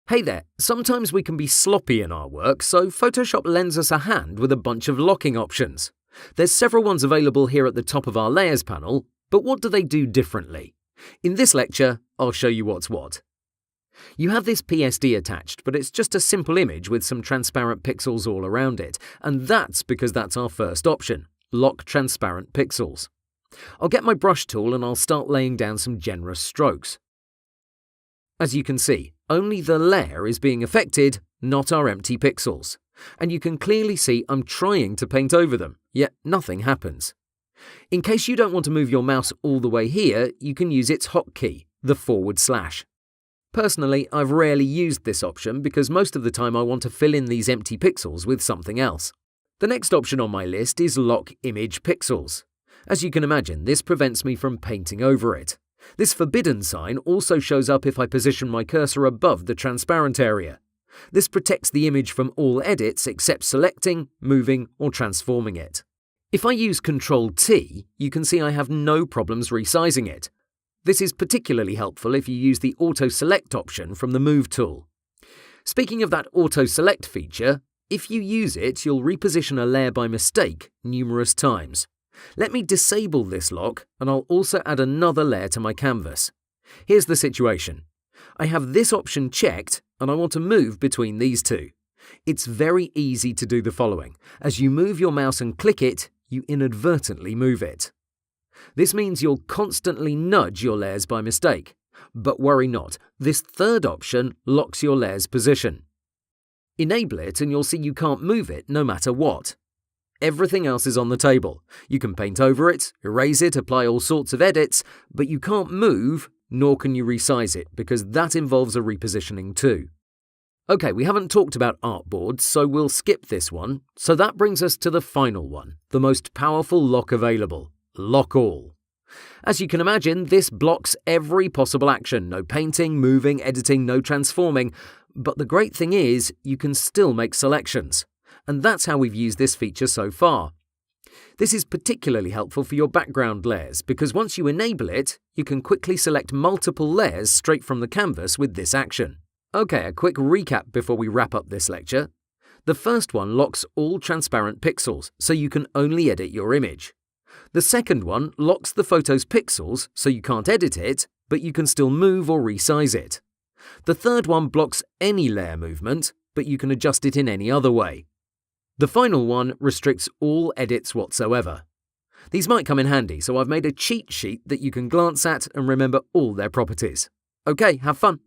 Hey there, sometimes we can be sloppy in our work, so Photoshop lends us a hand with a bunch of locking options. There's several ones available here at the top of our Layers panel, but what do they do differently? In this lecture, I'll show you what's what. You have this PSD attached, but it's just a simple image with some transparent pixels all around it, and that's because that's our first option, lock transparent pixels. I'll get my brush tool and I'll start laying down some generous strokes. As you can see, only the layer is being affected, not our empty pixels. And you can clearly see I'm trying to paint over them, yet nothing happens. In case you don't want to move your mouse all the way here, you can use its hotkey, the /. Personally, I've rarely used this option because most of the time I want to fill in these empty pixels with something else. The next option on my list is Lock Image Pixels. As you can imagine, this prevents me from painting over it. This forbidden sign also shows up if I position my cursor above the transparent area. This protects the image from all edits except selecting, moving, or transforming it. If I use Ctrl-T, you can see I have no problems resizing it. This is particularly helpful if you use the Auto Select option from the Move tool. Speaking of that Auto Select feature, if you use it, you'll reposition a layer by mistake numerous times. Let me disable this lock, and I'll also add another layer to my canvas. Here's the situation. I have this option checked, and I want to move between these two. It's very easy to do the following. As you move your mouse and click it, you inadvertently move it. This means you'll constantly nudge your layers by mistake. But worry not, this third option locks your layer's position. Enable it and you'll see you can't move it no matter what. Everything else is on the table. You can paint over it, erase it, apply all sorts of edits, but you can't move, nor can you resize it, because that involves a repositioning too. Okay, we haven't talked about artboards, so we'll skip this one. So that brings us to the final one, the most powerful lock available, Lock All. As you can imagine, this blocks every possible action, no painting, moving, editing, no transforming, but the great thing is, you can still make selections. And that's how we've used this feature so far. This is particularly helpful for your background layers because once you enable it, you can quickly select multiple layers straight from the canvas with this action. Okay, a quick recap before we wrap up this lecture. The first one locks all transparent pixels, so you can only edit your image. The second one locks the photo's pixels, so you can't edit it, but you can still move or resize it. The third one blocks any layer movement, but you can adjust it in any other way. The final one restricts all edits whatsoever. These might come in handy, so I've made a cheat sheet that you can glance at and remember all their properties. Okay, have fun!